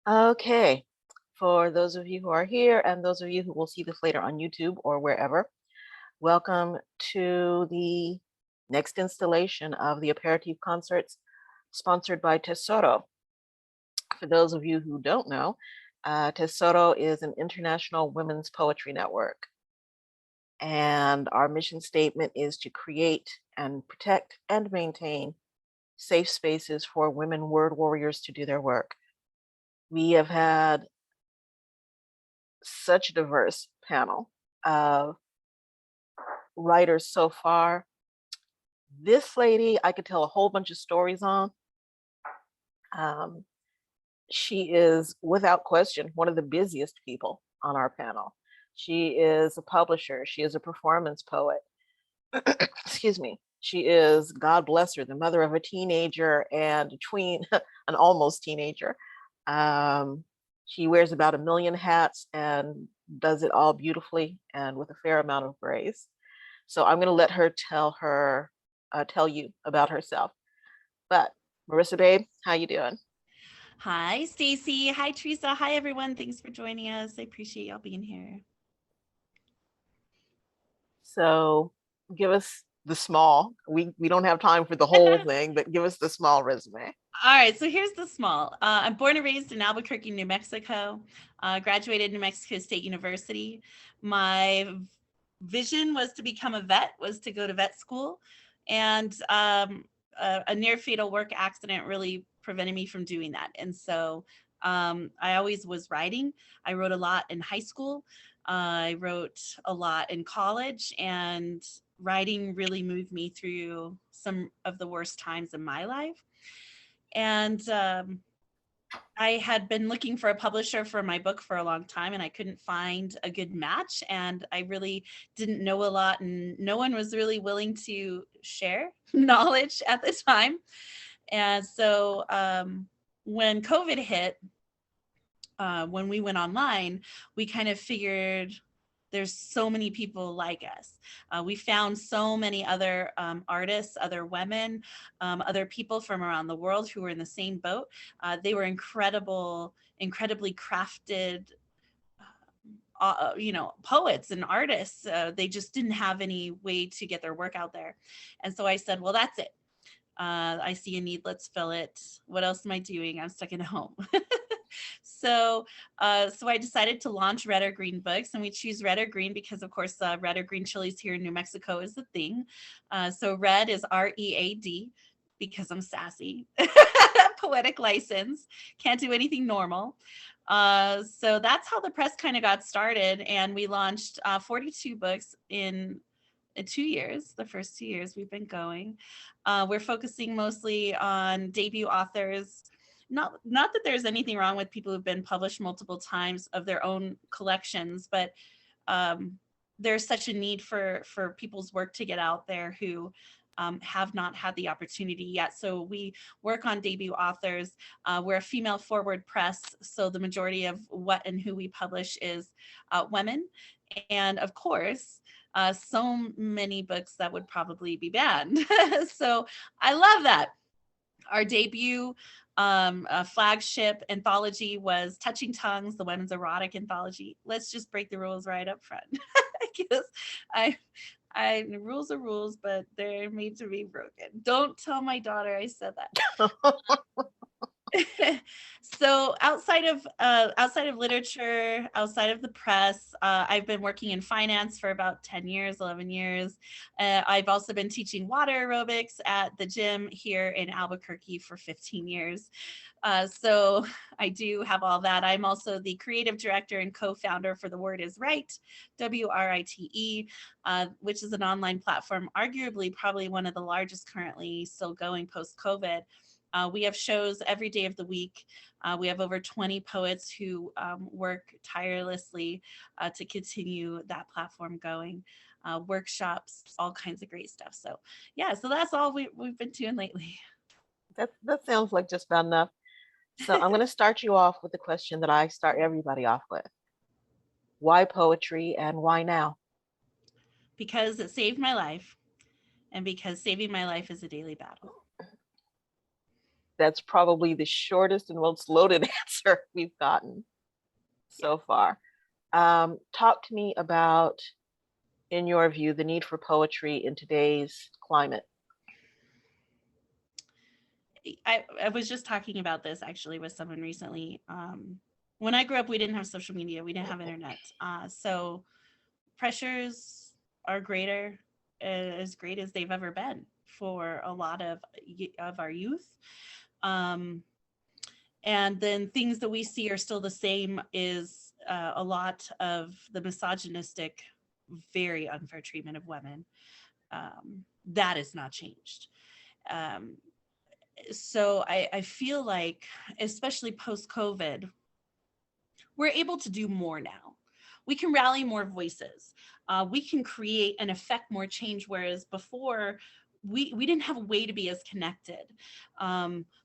Okay, for those of you who are here and those of you who will see this later on YouTube or wherever, welcome to the next installation of the Aperitif concerts sponsored by Tesoro. For those of you who don't know, Tesoro is an international women's poetry network. And our mission statement is to create and protect and maintain safe spaces for women word warriors to do their work. We have had such a diverse panel of writers so far. This lady, I could tell a whole bunch of stories on. Um, she is, without question, one of the busiest people on our panel. She is a publisher. She is a performance poet. Excuse me. She is, God bless her, the mother of a teenager and a tween, an almost teenager. Um, she wears about a million hats and does it all beautifully and with a fair amount of grace. So I'm going to let her tell you about herself. But Marissa, babe, how you doing? Hi, Stacy. Hi, Teresa. Hi, everyone. Thanks for joining us. I appreciate y'all being here. So give us the small. We don't have time for the whole thing, but give us the small resume. All right, so here's the small. I'm born and raised in Albuquerque, New Mexico. Graduated New Mexico State University. My vision was to become a vet, was to go to vet school, and a near fatal work accident really prevented me from doing that. And so I always was writing. I wrote a lot in high school. I wrote a lot in college, and writing really moved me through some of the worst times in my life. And I had been looking for a publisher for my book for a long time, and I couldn't find a good match. And I really didn't know a lot, and no one was really willing to share knowledge at the time. And so when COVID hit, when we went online, we kind of figured there's so many people like us. We found so many other artists, other women, other people from around the world who were in the same boat. They were incredibly crafted, poets and artists. They just didn't have any way to get their work out there. And so I said, well, that's it. I see a need, let's fill it. What else am I doing? I'm stuck at home. So I decided to launch Red or Green Books, and we choose red or green because, of course, red or green chilies here in New Mexico is the thing. So red is READ because I'm sassy. Poetic license. Can't do anything normal. So that's how the press kind of got started, and we launched 42 books in 2 years, the first 2 years we've been going. We're focusing mostly on debut authors. Not that there's anything wrong with people who've been published multiple times of their own collections, but there's such a need for people's work to get out there who have not had the opportunity yet. So we work on debut authors. We're a female forward press, so the majority of what and who we publish is women. And of course, so many books that would probably be banned. So I love that. Our debut flagship anthology was Touching Tongues, the women's erotic anthology. Let's just break the rules right up front. Because I rules are rules, but they're made to be broken. Don't tell my daughter I said that. So outside of literature, outside of the press, I've been working in finance for about 10 years, 11 years. I've also been teaching water aerobics at the gym here in Albuquerque for 15 years. So I do have all that. I'm also the creative director and co-founder for The Word Is Right, WRITE, which is an online platform, arguably probably one of the largest currently still going post-COVID. We have shows every day of the week. We have over 20 poets who work tirelessly to continue that platform going. Workshops, all kinds of great stuff. So yeah, so that's all we've been doing lately. That sounds like just about enough. So I'm going to start you off with the question that I start everybody off with. Why poetry and why now? Because it saved my life, and because saving my life is a daily battle. That's probably the shortest and most loaded answer we've gotten Yeah. so far. Talk to me about, in your view, the need for poetry in today's climate. I was just talking about this actually with someone recently. When I grew up, we didn't have social media, we didn't have internet. So pressures are greater, as great as they've ever been for a lot of our youth. Um, and then things that we see are still the same is a lot of the misogynistic, very unfair treatment of women. That has not changed. Um, so I feel like, especially post COVID, we're able to do more now. We can rally more voices. We can create and affect more change, whereas before we didn't have a way to be as connected.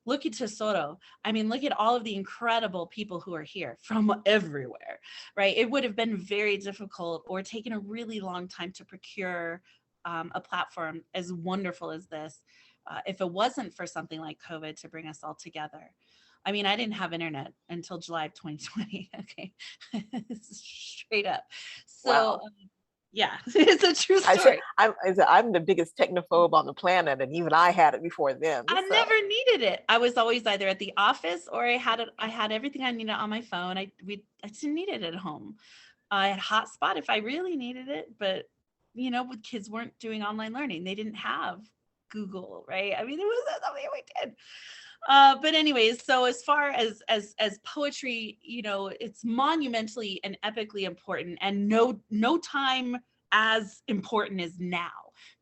Look at Tesoro. I mean, look at all of the incredible people who are here from everywhere, right? It would have been very difficult or taken a really long time to procure a platform as wonderful as this if it wasn't for something like COVID to bring us all together. I mean, I didn't have internet until July of 2020. Okay. Straight up. So, Wow. yeah, it's a true I said story. I'm the biggest technophobe on the planet, and even I had it before then. I So never needed it. I was always either at the office or I had it. I had everything I needed on my phone. I didn't need it at home. I had hotspot if I really needed it, but with kids weren't doing online learning. They didn't have Google, right? I mean, it was something we did. But anyways, so as far as poetry, it's monumentally and epically important, and no time as important as now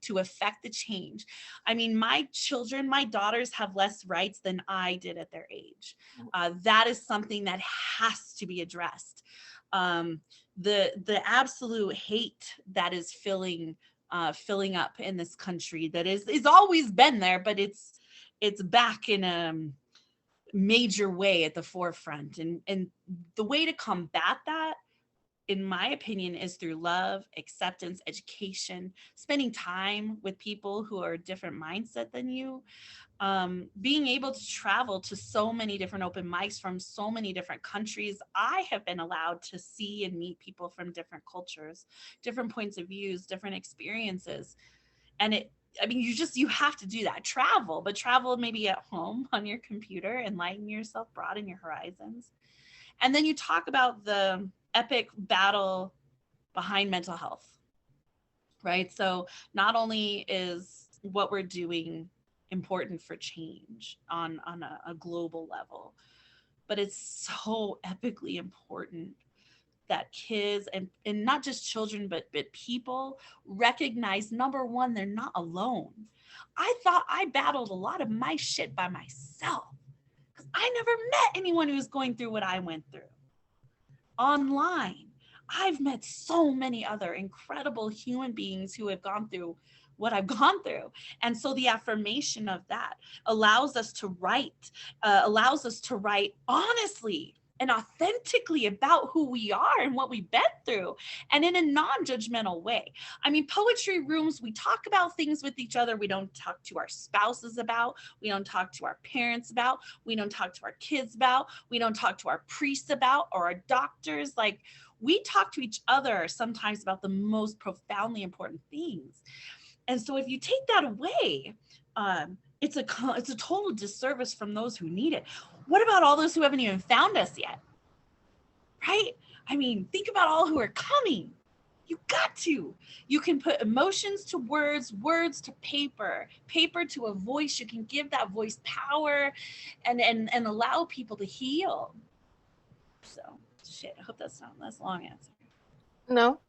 to affect the change. I mean, my children, my daughters have less rights than I did at their age. That is something that has to be addressed. The absolute hate that is filling up in this country that is always been there, but it's back in a major way at the forefront, and the way to combat that, in my opinion, is through love, acceptance, education, spending time with people who are a different mindset than you, being able to travel to so many different open mics from so many different countries. I have been allowed to see and meet people from different cultures, different points of views, different experiences. And you have to do that. But travel maybe at home on your computer, enlighten yourself, broaden your horizons. And then you talk about the epic battle behind mental health, right? So not only is what we're doing important for change on a global level, but it's so epically important that kids and not just children, but people recognize, number one, they're not alone. I thought I battled a lot of my shit by myself because I never met anyone who was going through what I went through. Online, I've met so many other incredible human beings who have gone through what I've gone through. And so the affirmation of that allows us to write honestly and authentically about who we are and what we've been through, and in a non-judgmental way. I mean, poetry rooms, we talk about things with each other we don't talk to our spouses about, we don't talk to our parents about, we don't talk to our kids about, we don't talk to our priests about, or our doctors. Like, we talk to each other sometimes about the most profoundly important things. And so if you take that away, it's a total disservice from those who need it. What about all those who haven't even found us yet? Right? I mean, think about all who are coming. You got to. You can put emotions to words, words to paper, paper to a voice. You can give that voice power and allow people to heal. So, shit, I hope that's not less long answer. no,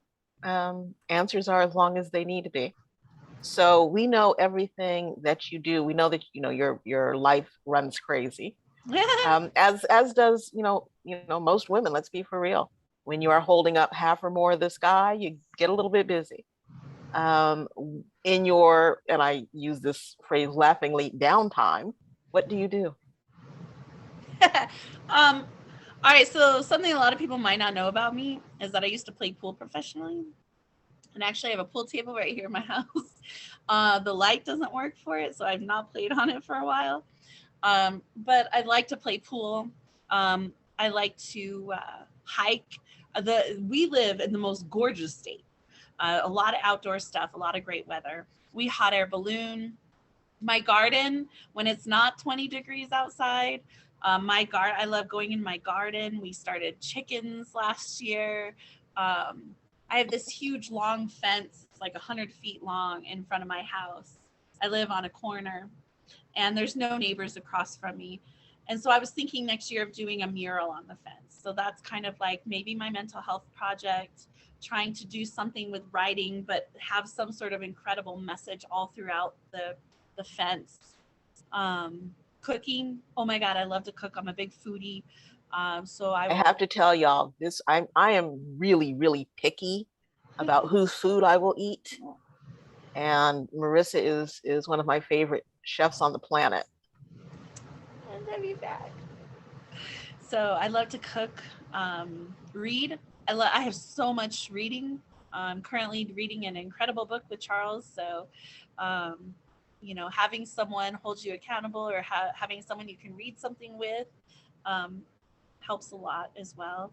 answers are as long as they need to be. So we know everything that you do. We know that your life runs crazy. As does most women. Let's be for real. When you are holding up half or more of the sky, you get a little bit busy. Um, in your, and I use this phrase laughingly, downtime, what do you do? All right, so something a lot of people might not know about me is that I used to play pool professionally. And actually, I have a pool table right here in my house. The light doesn't work for it, so I've not played on it for a while. But I like to play pool. I like to hike. We live in the most gorgeous state. A lot of outdoor stuff, a lot of great weather. We hot air balloon. My garden, when it's not 20 degrees outside, I love going in my garden. We started chickens last year. I have this huge long fence, it's like 100 feet long in front of my house. I live on a corner and there's no neighbors across from me. And so I was thinking next year of doing a mural on the fence. So that's kind of like maybe my mental health project, trying to do something with writing, but have some sort of incredible message all throughout the fence. Cooking. Oh my God, I love to cook. I'm a big foodie. So I I have will. to tell y'all this. I am really, really picky about whose food I will eat. And Marissa is one of my favorite chefs on the planet. I love you back. So I love to cook, read. I have so much reading. I'm currently reading an incredible book with Charles. So, um, having someone hold you accountable or having someone you can read something with um, helps a lot as well.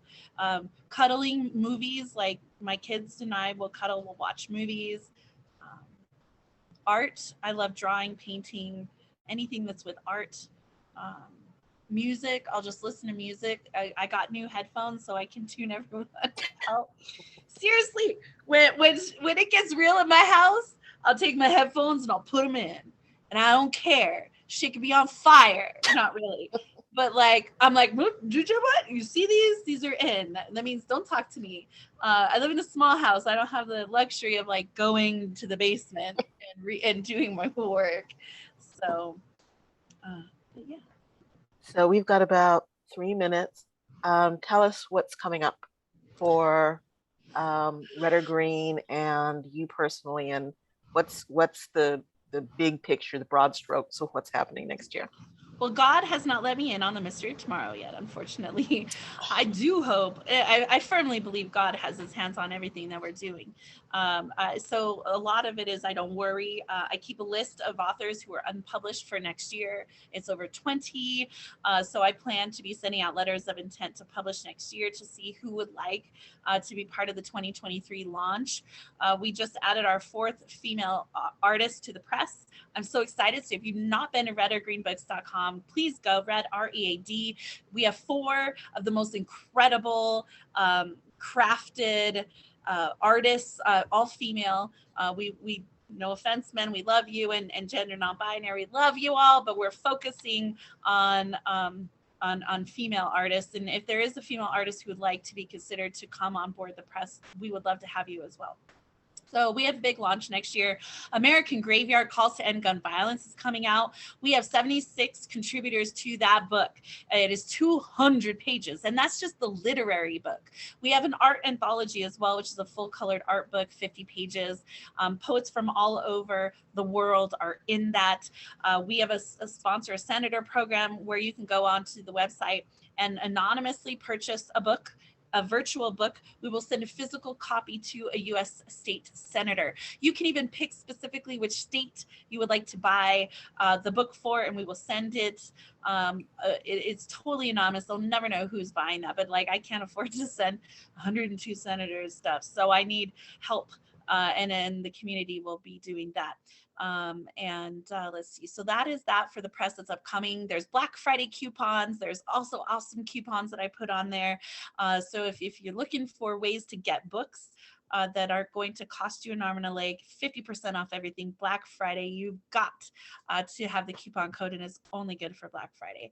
Cuddling movies, like my kids and I will cuddle, we'll watch movies. Um, Art, I love drawing, painting, anything that's with art. Um, Music, I'll just listen to music. I got new headphones so I can tune everyone out. Seriously, when it gets real in my house, I'll take my headphones and I'll put them in, and I don't care. Shit could be on fire. Not really, but like I'm like, did you what? You see these? These are in. That means don't talk to me. I live in a small house. I don't have the luxury of like going to the basement and doing my work. So, but yeah. So we've got about 3 minutes. Tell us what's coming up for Red or Green and you personally, and what's the big picture, the broad strokes of what's happening next year. Well, God has not let me in on the mystery of tomorrow yet, unfortunately. I do hope, I firmly believe God has his hands on everything that we're doing. So a lot of it is I don't worry. I keep a list of authors who are unpublished for next year. It's over 20. So I plan to be sending out letters of intent to publish next year to see who would like to be part of the 2023 launch. We just added our fourth female artist to the press. I'm so excited. So if you've not been to redorgreenbooks.com, please go. Red, READ. We have 4 of the most incredible crafted artists, all female. We no offense, men, we love you, and gender non-binary, love you all, but we're focusing on female artists. And if there is a female artist who would like to be considered to come on board the press, we would love to have you as well. So we have a big launch next year. American Graveyard, Calls to End Gun Violence is coming out. We have 76 contributors to that book. It is 200 pages, and that's just the literary book. We have an art anthology as well, which is a full-colored art book, 50 pages. Poets from all over the world are in that. We have a sponsor, a senator program, where you can go onto the website and anonymously purchase a virtual book. We will send a physical copy to a U.S. state senator. You can even pick specifically which state you would like to buy the book for, and we will send it. It's totally anonymous. They'll never know who's buying that, but like I can't afford to send 102 senators stuff, so I need help. And then the community will be doing that. Let's see. So that is that for the press that's upcoming. There's Black Friday coupons. There's also awesome coupons that I put on there. So if you're looking for ways to get books that are going to cost you an arm and a leg, 50% off everything Black Friday, you've got to have the coupon code, and it's only good for Black Friday.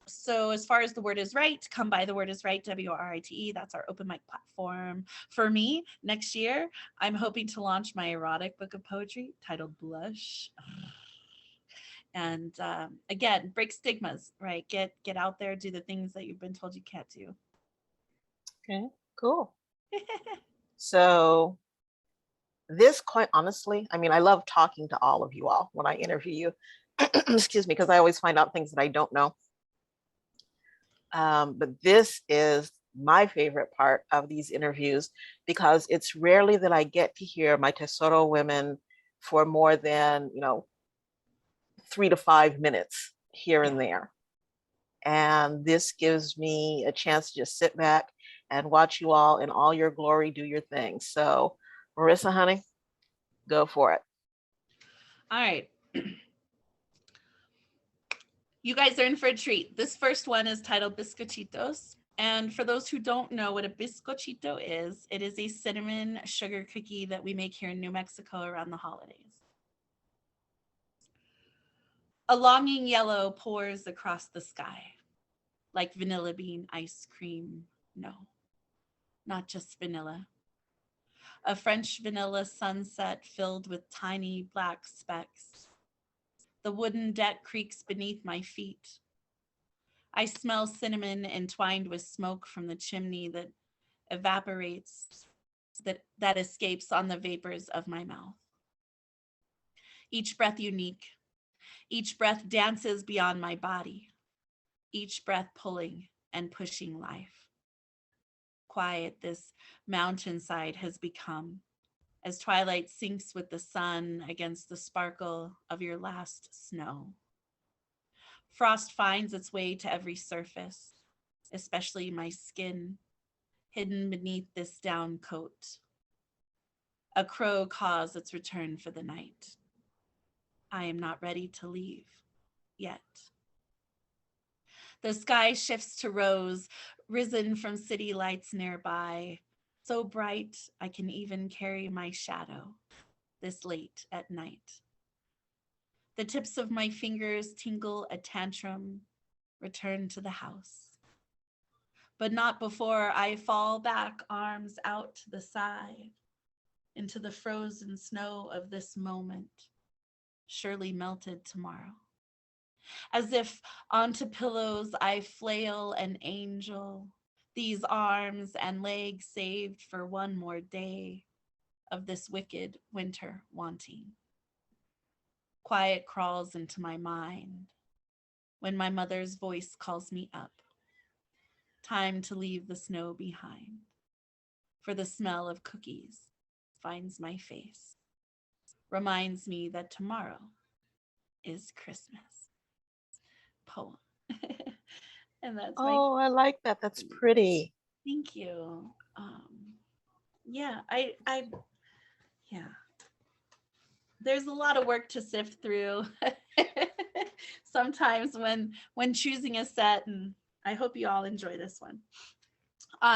So as far as The Word is Right, come by The Word is Right, WRITE. That's our open mic platform. For me, next year, I'm hoping to launch my erotic book of poetry titled Blush. And again, break stigmas, right? Get out there, do the things that you've been told you can't do. Okay, cool. So this, quite honestly, I mean, I love talking to all of you all when I interview you. Excuse me, because I always find out things that I don't know. But this is my favorite part of these interviews because it's rarely that I get to hear my Tesoro women for more than, 3 to 5 minutes here Yeah. and there. And this gives me a chance to just sit back and watch you all in all your glory do your thing. So, Marissa, honey, go for it. All right. You guys are in for a treat. This first one is titled Bizcochitos. And for those who don't know what a bizcochito is, it is a cinnamon sugar cookie that we make here in New Mexico around the holidays. A longing yellow pours across the sky, like vanilla bean ice cream. No, not just vanilla. A French vanilla sunset filled with tiny black specks. The wooden deck creaks beneath my feet. I smell cinnamon entwined with smoke from the chimney that evaporates, that escapes on the vapors of my mouth. Each breath unique. Each breath dances beyond my body. Each breath pulling and pushing life. Quiet this mountainside has become as twilight sinks with the sun against the sparkle of your last snow. Frost finds its way to every surface, especially my skin, hidden beneath this down coat. A crow caws its return for the night. I am not ready to leave yet. The sky shifts to rose, risen from city lights nearby, so bright I can even carry my shadow this late at night. The tips of my fingers tingle a tantrum, return to the house. But not before I fall back, arms out to the side, into the frozen snow of this moment, surely melted tomorrow. As if onto pillows I flail an angel, these arms and legs saved for one more day of this wicked winter wanting. Quiet crawls into my mind when my mother's voice calls me up. Time to leave the snow behind, for the smell of cookies finds my face, reminds me that tomorrow is Christmas. Poem. And that's my, Oh, I like that. That's pretty. thank you. Yeah, yeah. There's a lot of work to sift through sometimes when choosing a set, and I hope you all enjoy this one.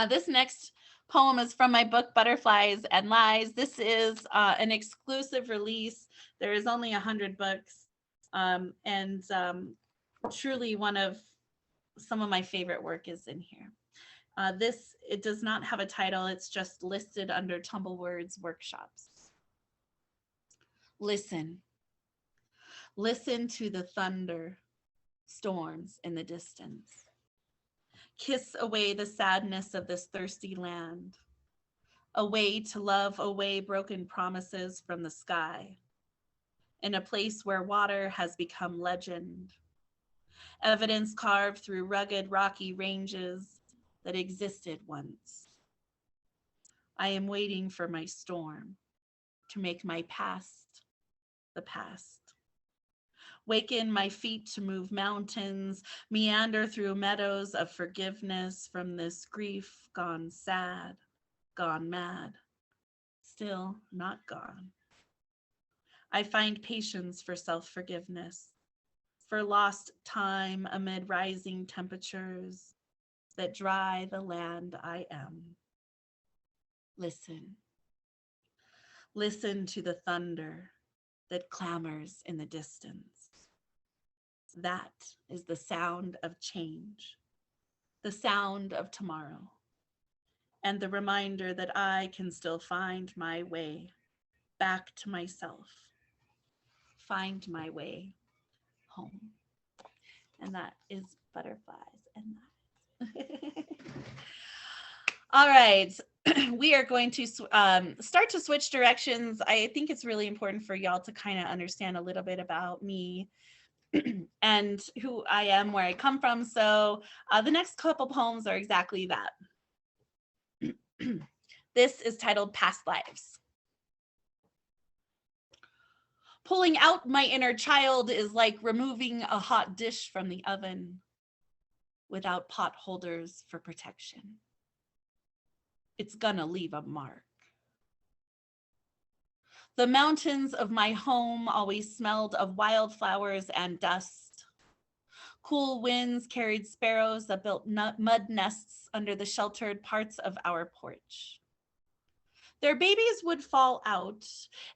This next poem is from my book Butterflies and Lies. This is an exclusive release. There is only 100 books, and truly one of some of my favorite work is in here. It does not have a title. It's just listed under Tumblewords Workshops. Listen to the thunder storms in the distance. Kiss away the sadness of this thirsty land. Away to love away broken promises from the sky. In a place where water has become legend. Evidence carved through rugged rocky ranges that existed once. I am waiting for my storm to make my past the past. Waken my feet to move mountains, meander through meadows of forgiveness from this grief gone sad, gone mad, still not gone. I find patience for self-forgiveness, for lost time amid rising temperatures that dry the land I am. Listen. Listen to the thunder that clamors in the distance. That is the sound of change, the sound of tomorrow, and the reminder that I can still find my way back to myself, find my way home. And that is Butterflies and Lies. All right, we are going to start to switch directions. I think it's really important for y'all to kind of understand a little bit about me and who I am, where I come from. So the next couple poems are exactly that. This is titled Past Lives. Pulling out my inner child is like removing a hot dish from the oven without pot holders for protection. It's gonna leave a mark. The mountains of my home always smelled of wildflowers and dust. Cool winds carried sparrows that built mud nests under the sheltered parts of our porch. Their babies would fall out,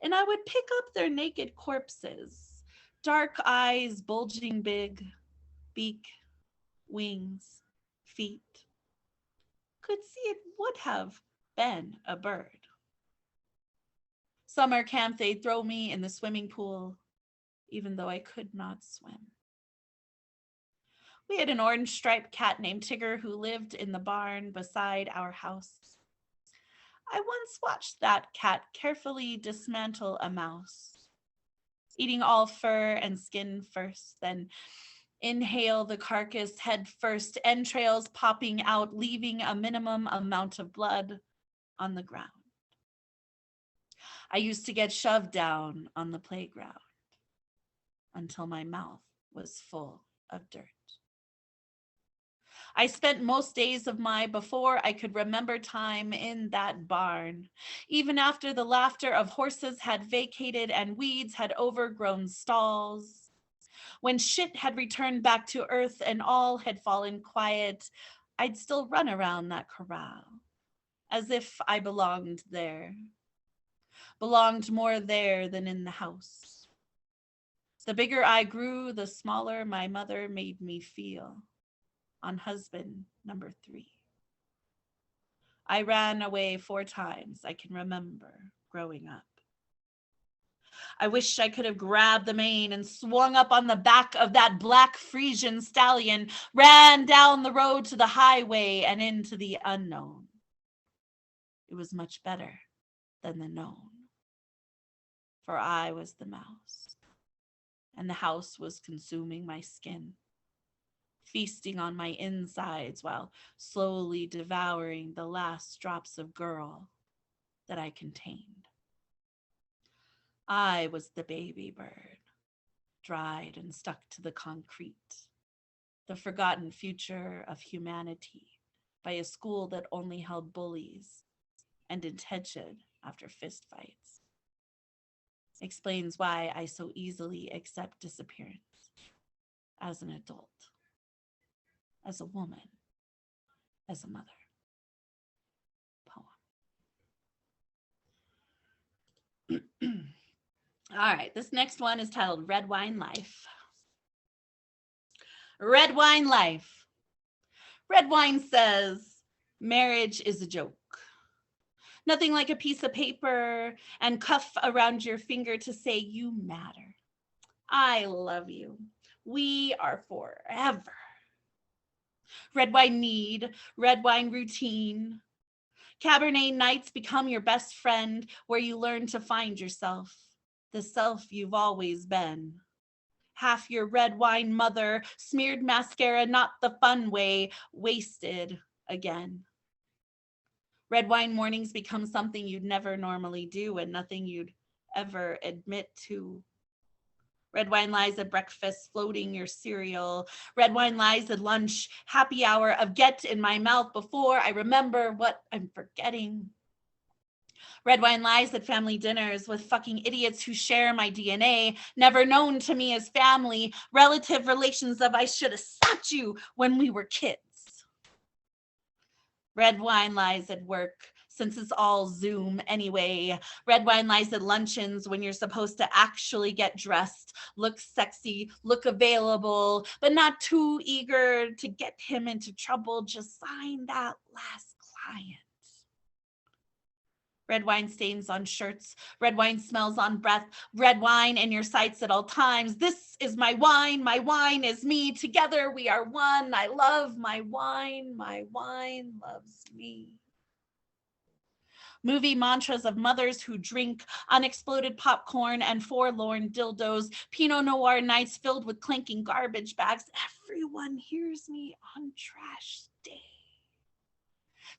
and I would pick up their naked corpses, dark eyes bulging big, beak, wings, feet. Could see it would have been a bird. Summer camp, they'd throw me in the swimming pool, even though I could not swim. We had an orange striped cat named Tigger who lived in the barn beside our house. I once watched that cat carefully dismantle a mouse, eating all fur and skin first, then inhale the carcass head first, entrails popping out, leaving a minimum amount of blood on the ground. I used to get shoved down on the playground until my mouth was full of dirt. I spent most days of my before I could remember time in that barn, even after the laughter of horses had vacated and weeds had overgrown stalls. When shit had returned back to earth and all had fallen quiet, I'd still run around that corral as if I belonged there, belonged more there than in the house. The bigger I grew, the smaller my mother made me feel. On husband number 3. I ran away 4 times I can remember growing up. I wish I could have grabbed the mane and swung up on the back of that black Frisian stallion, ran down the road to the highway and into the unknown. It was much better than the known, for I was the mouse, and the house was consuming my skin, feasting on my insides while slowly devouring the last drops of girl that I contained. I was the baby bird, dried and stuck to the concrete, the forgotten future of humanity by a school that only held bullies and detention after fistfights. Explains why I so easily accept disappearance as an adult, as a woman, as a mother. Poem. All right, this next one is titled Red Wine Life. Red Wine Life. Red wine says, marriage is a joke. Nothing like a piece of paper and cuff around your finger to say you matter. I love you. We are forever. Red wine need, red wine routine. Cabernet nights become your best friend where you learn to find yourself, the self you've always been. Half your red wine mother, smeared mascara, not the fun way, wasted again. Red wine mornings become something you'd never normally do and nothing you'd ever admit to. Red wine lies at breakfast, floating your cereal. Red wine lies at lunch, happy hour of get in my mouth before I remember what I'm forgetting. Red wine lies at family dinners with fucking idiots who share my DNA, never known to me as family, relative relations of I should have slapped you when we were kids. Red wine lies at work, since it's all Zoom anyway. Red wine lies at luncheons when you're supposed to actually get dressed, look sexy, look available, but not too eager to get him into trouble. Just sign that last client. Red wine stains on shirts, red wine smells on breath, red wine in your sights at all times. This is my wine is me. Together we are one. I love my wine loves me. Movie mantras of mothers who drink, unexploded popcorn and forlorn dildos, Pinot Noir nights filled with clinking garbage bags. Everyone hears me on trash day.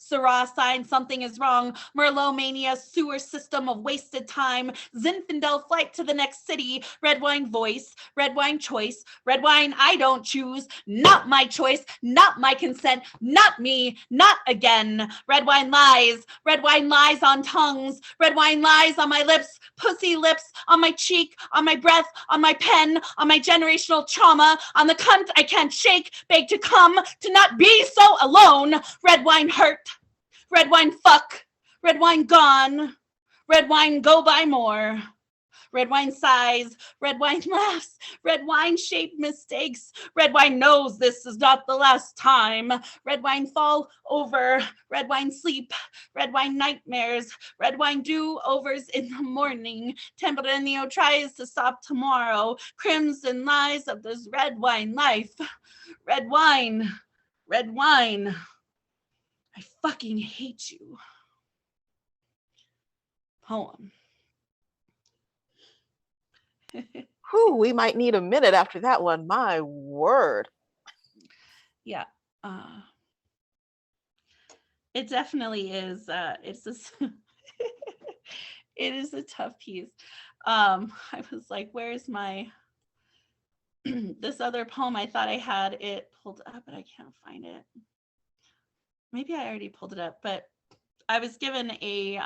Syrah sign, something is wrong. Merlot mania, sewer system of wasted time. Zinfandel flight to the next city. Red wine voice, red wine choice. Red wine I don't choose. Not my choice, not my consent. Not me, not again. Red wine lies on tongues. Red wine lies on my lips. Pussy lips on my cheek, on my breath, on my pen, on my generational trauma, on the cunt I can't shake, beg to come, to not be so alone. Red wine hurt, red wine fuck, red wine gone, red wine go buy more. Red wine sighs, red wine laughs, red wine shaped mistakes. Red wine knows this is not the last time. Red wine fall over, red wine sleep, red wine nightmares, red wine do-overs in the morning. Tempranillo tries to stop tomorrow. Crimson lies of this red wine life. Red wine, red wine. I fucking hate you. Poem. Whew, we might need a minute after that one. My word. Yeah. It definitely is. It's this. It is a tough piece. I was like, where's my this other poem? I thought I had it pulled up, but I can't find it. Maybe I already pulled it up, but I was given a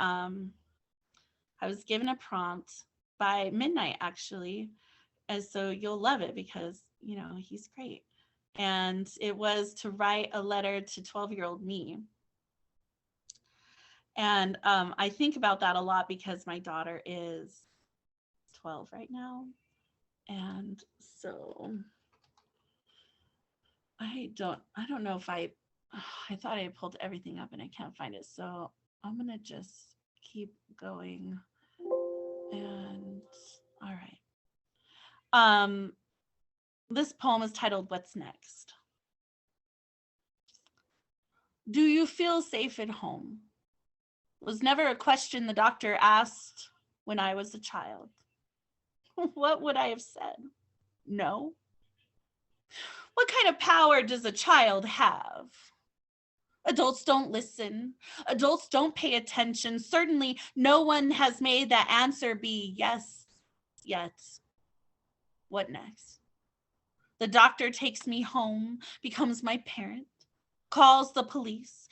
prompt by Midnight, actually. And so you'll love it because, you know, he's great. And it was to write a letter to 12-year-old me. And I think about that a lot because my daughter is 12 right now. And so I don't know if I thought I pulled everything up and I can't find it. So I'm going to just keep going. And all right. This poem is titled What's Next? Do you feel safe at home? Was never a question the doctor asked when I was a child. What would I have said? No. What kind of power does a child have? Adults don't listen. Adults don't pay attention. Certainly no one has made that answer be yes yet. What next? The doctor takes me home, becomes my parent, calls the police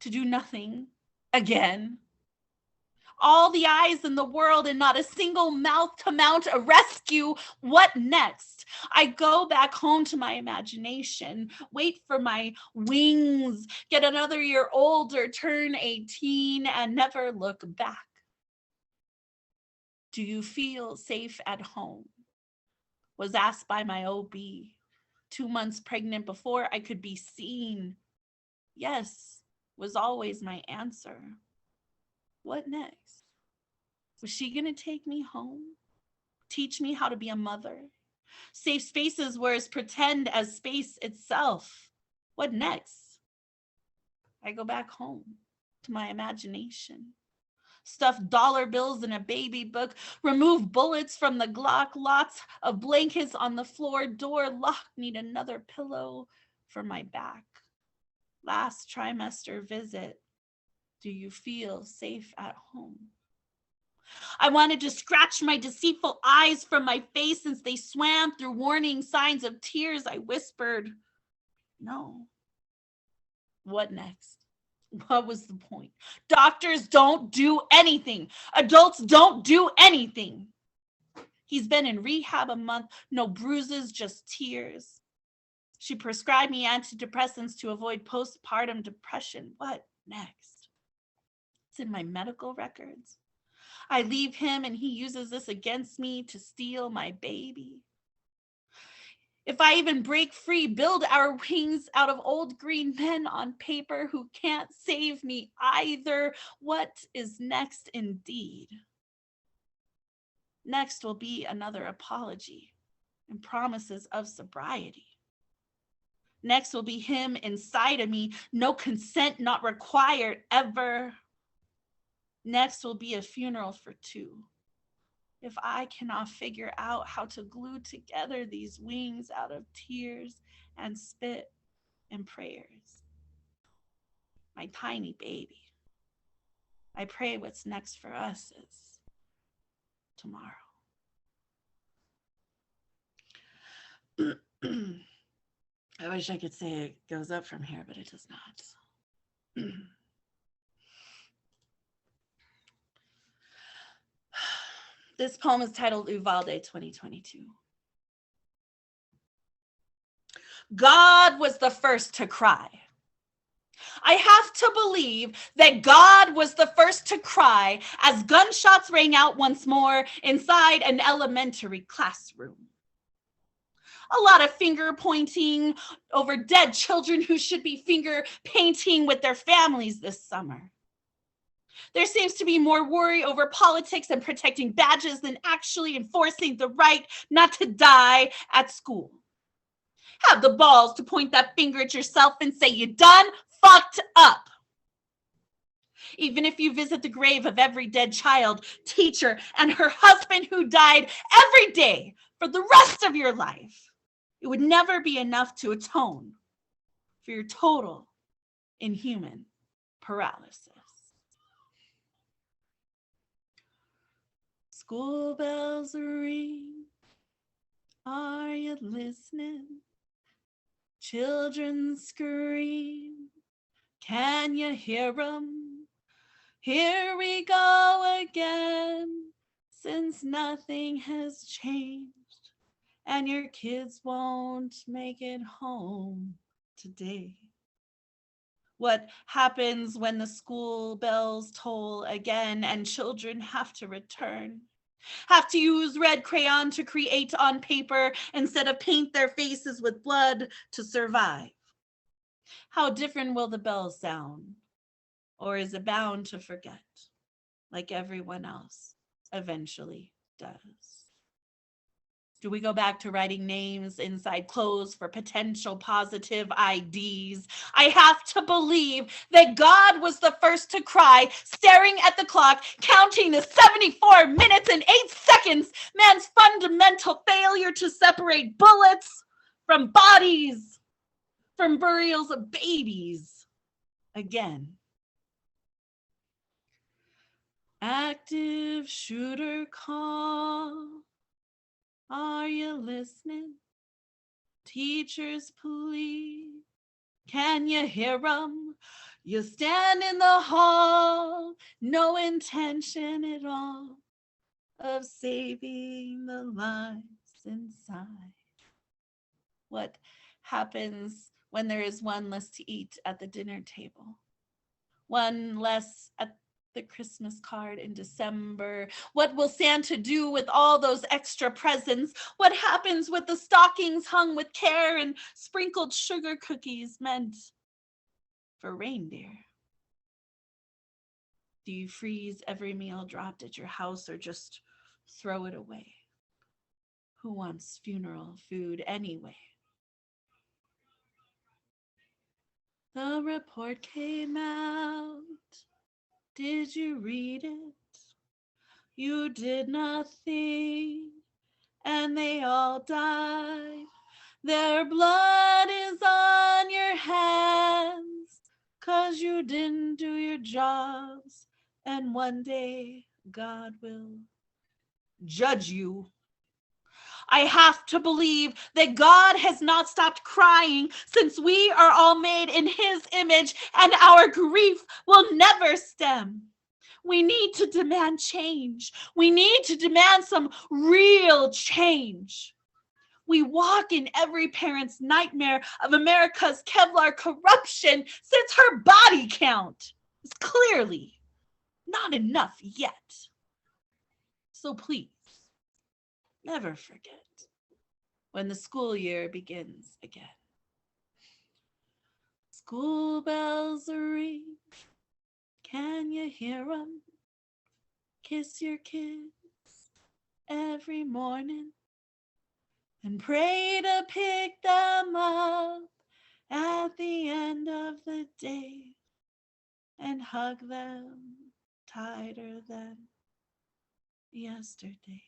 to do nothing again. All the eyes in the world and not a single mouth to mount a rescue. What next? I go back home to my imagination, wait for my wings, get another year older, turn 18, and never look back. Do you feel safe at home? Was asked by my OB, 2 months pregnant before I could be seen. Yes, was always my answer. What next? Was she gonna take me home? Teach me how to be a mother? Safe spaces were as pretend as space itself. What next? I go back home to my imagination. Stuff dollar bills in a baby book, remove bullets from the Glock, lots of blankets on the floor, door locked, need another pillow for my back. Last trimester visit. Do you feel safe at home? I wanted to scratch my deceitful eyes from my face since they swam through warning signs of tears. I whispered, no. What next? What was the point? Doctors don't do anything. Adults don't do anything. He's been in rehab a month, no bruises, just tears. She prescribed me antidepressants to avoid postpartum depression. What next? It's in my medical records. I leave him and he uses this against me to steal my baby. If I even break free, build our wings out of old green men on paper who can't save me either. What is next indeed? Next will be another apology and promises of sobriety. Next will be him inside of me, no consent not required ever. Next will be a funeral for two. If I cannot figure out how to glue together these wings out of tears and spit and prayers. my tiny baby. I pray what's next for us is tomorrow. I wish I could say it goes up from here, but it does not. This poem is titled Uvalde 2022. God was the first to cry. I have to believe that God was the first to cry as gunshots rang out once more inside an elementary classroom. A lot of finger pointing over dead children who should be finger painting with their families this summer. There seems to be more worry over politics and protecting badges than actually enforcing the right not to die at school. Have the balls to point that finger at yourself and say you done fucked up. Even if you visit the grave of every dead child, teacher, and her husband who died every day for the rest of your life, it would never be enough to atone for your total inhuman paralysis. School bells ring. Are you listening? Children scream. Can you hear them? Here we go again, since nothing has changed and your kids won't make it home today. What happens when the school bells toll again and children have to return? Have to use red crayon to create on paper instead of paint their faces with blood to survive? How different will the bells sound? Or is it bound to forget, like everyone else eventually does? Do we go back to writing names inside clothes for potential positive IDs? I have to believe that God was the first to cry, staring at the clock, counting the 74 minutes and 8 seconds, man's fundamental failure to separate bullets from bodies, from burials of babies again. Active shooter call. Are you listening? Teachers plead. Can you hear them? You stand in the hall, no intention at all of saving the lives inside. What happens when there is one less to eat at the dinner table? One less at the Christmas card in December? What will Santa do with all those extra presents? What happens with the stockings hung with care and sprinkled sugar cookies meant for reindeer? Do you freeze every meal dropped at your house or just throw it away? Who wants funeral food anyway? The report came out. Did you read it? You did nothing, and they all died. Their blood is on your hands, 'cause you didn't do your jobs, and one day God will judge you. I have to believe that God has not stopped crying since we are all made in his image and our grief will never stem. We need to demand change. We need to demand some real change. We walk in every parent's nightmare of America's Kevlar corruption since her body count is clearly not enough yet. So please, never forget when the school year begins again. School bells ring. Can you hear them? Kiss your kids every morning and pray to pick them up at the end of the day and hug them tighter than yesterday.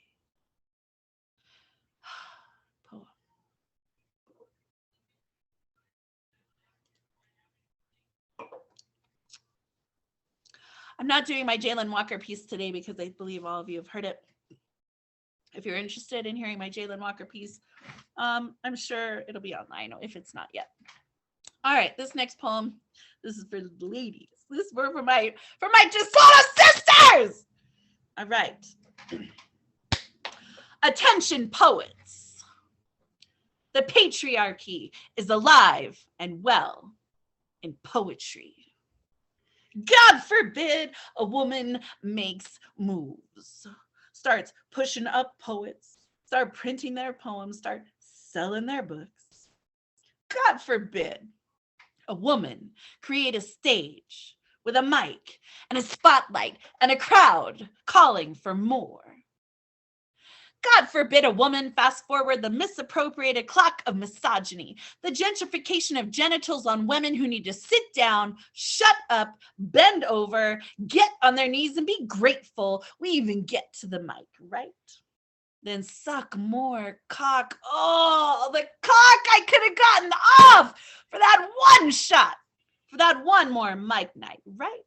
Poem. I'm not doing my Jalen Walker piece today because I believe all of you have heard it. If you're interested in hearing my Jalen Walker piece, I'm sure it'll be online if it's not yet. All right, this next poem, this is for the ladies. This is for my DeSoto sisters. All right. Attention, poets. The patriarchy is alive and well in poetry. God forbid a woman makes moves, starts pushing up poets, start printing their poems, start selling their books. God forbid a woman create a stage with a mic and a spotlight and a crowd calling for more. God forbid a woman fast forward the misappropriated clock of misogyny, the gentrification of genitals on women who need to sit down, shut up, bend over, get on their knees and be grateful we even get to the mic, right? Then suck more cock. Oh, the cock I could have gotten off for that one shot, for that one more mic night, right?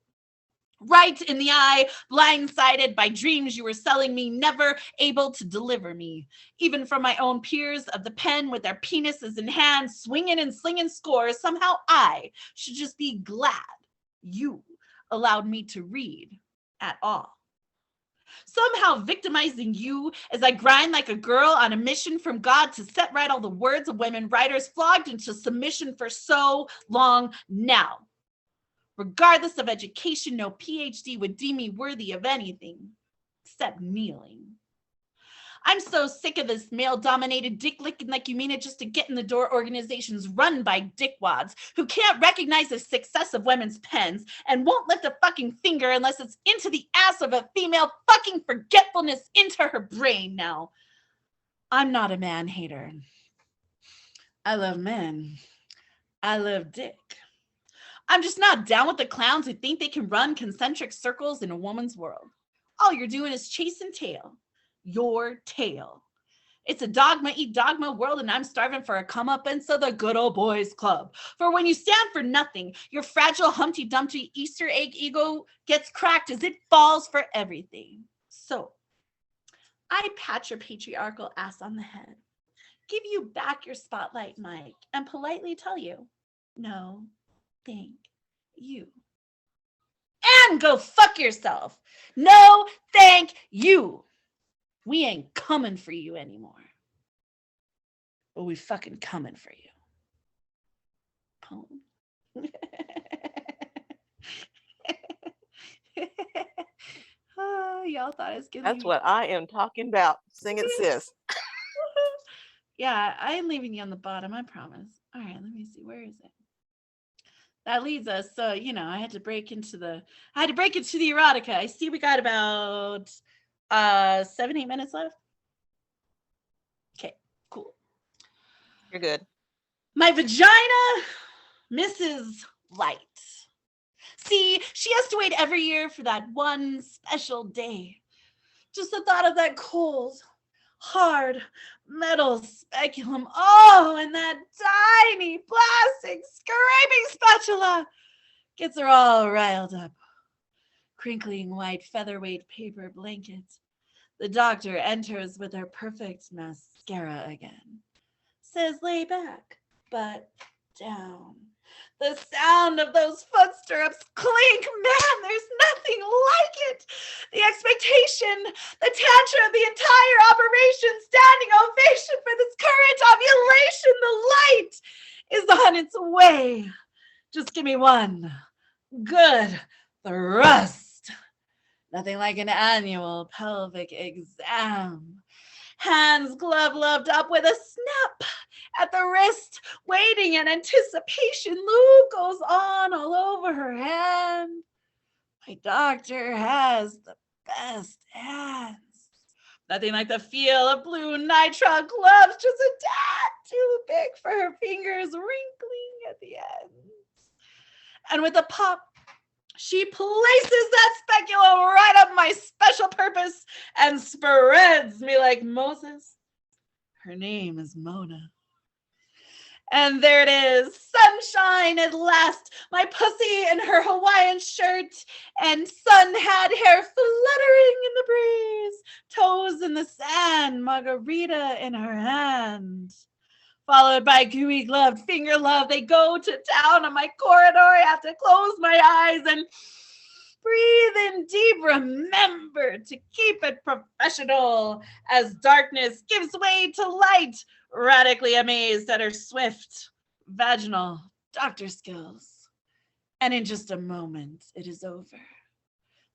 Right in the eye, blindsided by dreams you were selling me, never able to deliver me. Even from my own peers of the pen with their penises in hand, swinging and slinging scores, somehow I should just be glad you allowed me to read at all. Somehow victimizing you as I grind like a girl on a mission from God to set right all the words of women writers flogged into submission for so long now. Regardless of education, no PhD would deem me worthy of anything except kneeling. I'm so sick of this male-dominated dick licking like you mean it just to get in the door organizations run by dickwads who can't recognize the success of women's pens and won't lift a fucking finger unless it's into the ass of a female fucking forgetfulness into her brain now. I'm not a man hater. I love men. I love dick. I'm just not down with the clowns who think they can run concentric circles in a woman's world. All you're doing is chasing tail. Your tail. It's a dogma eat dogma world and I'm starving for a comeuppance of the good old boys club. For when you stand for nothing, your fragile Humpty Dumpty Easter egg ego gets cracked as it falls for everything. So I pat your patriarchal ass on the head, give you back your spotlight mic and politely tell you, no, thank you. And go fuck yourself. No, thank you. We ain't coming for you anymore. But we fucking coming for you. Poem. Oh, y'all thought I was giving That's you. what I am talking about. Sing it, sis. Yeah, I am leaving you on the bottom, I promise. All right, let me see. Where is it? That leads us. So, I had to break into the erotica. I see we got about 7-8 minutes left. Okay, cool. You're good. My vagina misses light. See, she has to wait every year for that one special day. Just the thought of that cold, hard metal speculum. Oh, and that tiny plastic scraping spatula gets her all riled up. Crinkling white featherweight paper blanket. The doctor enters with her perfect mascara again. Says lay back, but down. The sound of those foot stirrups clink. Man, there's nothing like it. The expectation, the tantrum of the entire operation, standing ovation for this current ovulation. The light is on its way. Just give me one good thrust. Nothing like an annual pelvic exam. Hands glove-loved up with a snap at the wrist, waiting in anticipation. Lube goes on all over her hand. My doctor has the best hands. Nothing like the feel of blue nitrile gloves, just a tad too big for her fingers, wrinkling at the ends. And with a pop, she places that speculum right up my special purpose and spreads me like Moses. Her name is Mona. And there it is, sunshine at last. My pussy in her Hawaiian shirt and sun had hair fluttering in the breeze, toes in the sand, margarita in her hand. Followed by gooey gloved finger love. They go to town on my corridor. I have to close my eyes and breathe in deep. Remember to keep it professional as darkness gives way to light. Radically amazed at her swift vaginal doctor skills. And in just a moment, it is over.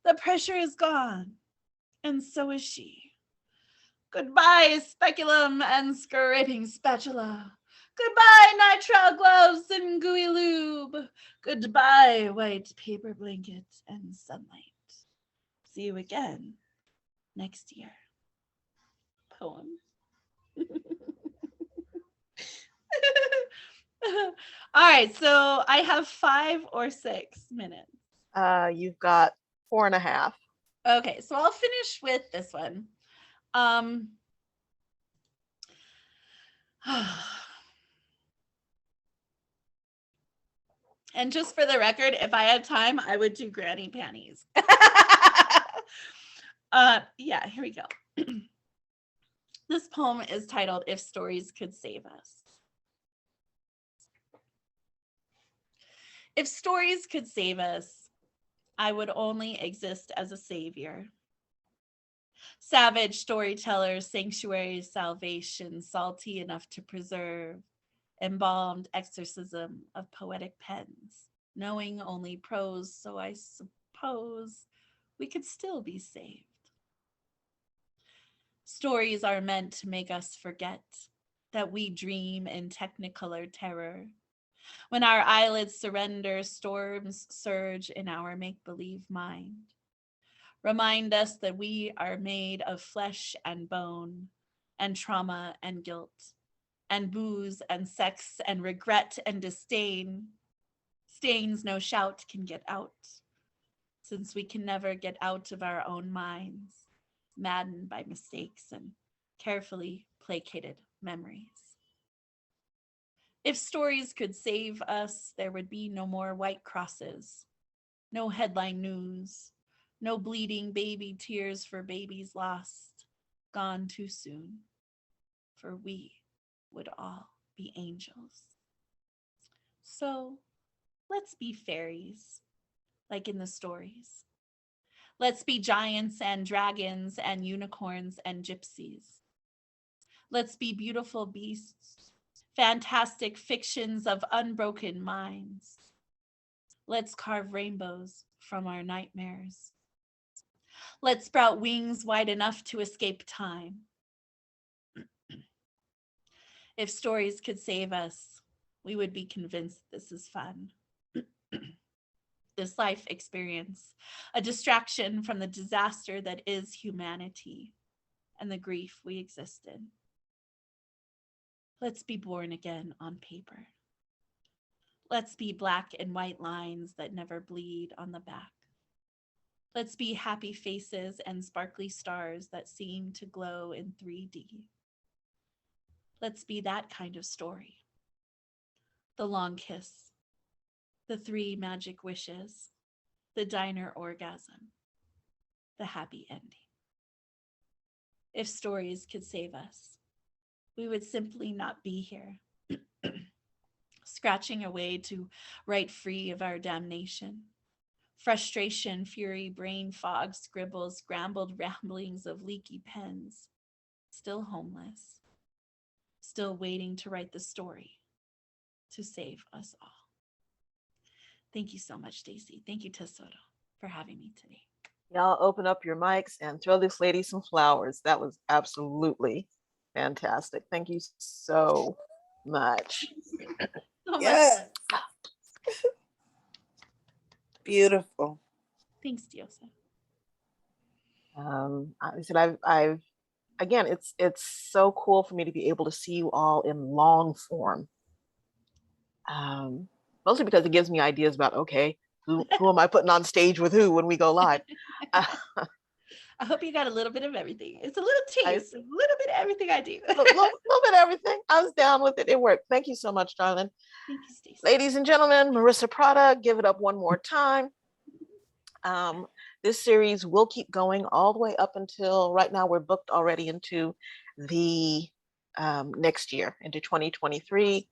The pressure is gone, and so is she. Goodbye, speculum and scraping spatula. Goodbye, nitrile gloves and gooey lube. Goodbye, white paper blanket and sunlight. See you again next year. Poem. All right, so I have 5 or 6 minutes. You've got 4.5. Okay, so I'll finish with this one. And just for the record, if I had time, I would do granny panties. Yeah, here we go. This poem is titled If Stories Could Save Us. If stories could save us, I would only exist as a savior. Savage storyteller, sanctuary, salvation, salty enough to preserve, embalmed exorcism of poetic pens, knowing only prose, so I suppose we could still be saved. Stories are meant to make us forget that we dream in technicolor terror. When our eyelids surrender, storms surge in our make-believe mind. Remind us that we are made of flesh and bone, and trauma and guilt, and booze and sex and regret and disdain. Stains no shout can get out, since we can never get out of our own minds, maddened by mistakes and carefully placated memories. If stories could save us, there would be no more white crosses, no headline news, no bleeding baby tears for babies lost, gone too soon, for we would all be angels. So let's be fairies, like in the stories. Let's be giants and dragons and unicorns and gypsies. Let's be beautiful beasts, fantastic fictions of unbroken minds. Let's carve rainbows from our nightmares. Let's sprout wings wide enough to escape time. If stories could save us, we would be convinced this is fun. This life experience, a distraction from the disaster that is humanity and the grief we exist in. Let's be born again on paper. Let's be black and white lines that never bleed on the back. Let's be happy faces and sparkly stars that seem to glow in 3D. Let's be that kind of story. The long kiss, the 3 magic wishes, the diner orgasm, the happy ending. If stories could save us, we would simply not be here, scratching away to write free of our damnation. Frustration, fury, brain fog, scribbles, scrambled ramblings of leaky pens, still homeless, still waiting to write the story to save us all. Thank you so much, Stacey. Thank you, Tesoro, for having me today. Y'all open up your mics and throw this lady some flowers. That was absolutely fantastic. Thank you so much. Yes. Beautiful. Thanks, Diosa. I said I've again, it's so cool for me to be able to see you all in long form. Mostly because it gives me ideas about, okay, who am I putting on stage with who when we go live? I hope you got a little bit of everything. It's a little I taste, a little bit of everything I do. little bit of everything. I was down with it. It worked. Thank you so much, darling. Thank you, Stacey. Ladies and gentlemen, Marissa Prada, give it up one more time. This series will keep going all the way up until right now. We're booked already into the next year, into 2023.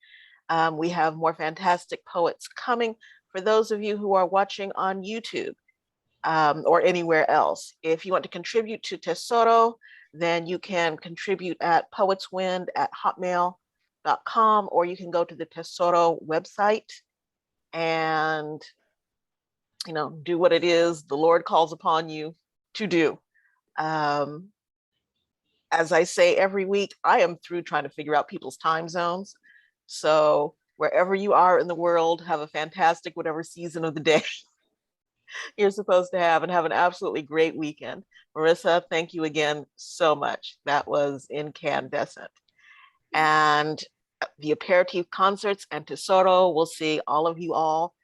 We have more fantastic poets coming. For those of you who are watching on YouTube or anywhere else, if you want to contribute to Tesoro, then you can contribute at poetswind@hotmail.com, or you can go to the Tesoro website and do what it is the Lord calls upon you to do. As I say every week, I am through trying to figure out people's time zones. So wherever you are in the world, have a fantastic whatever season of the day you're supposed to have, and have an absolutely great weekend. Marissa, thank you again so much. That was incandescent. And the Aperitif concerts and Tesoro, we'll see all of you all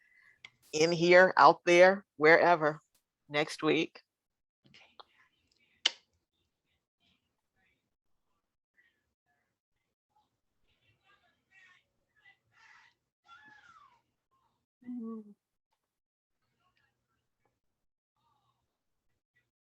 in here, out there, wherever, next week.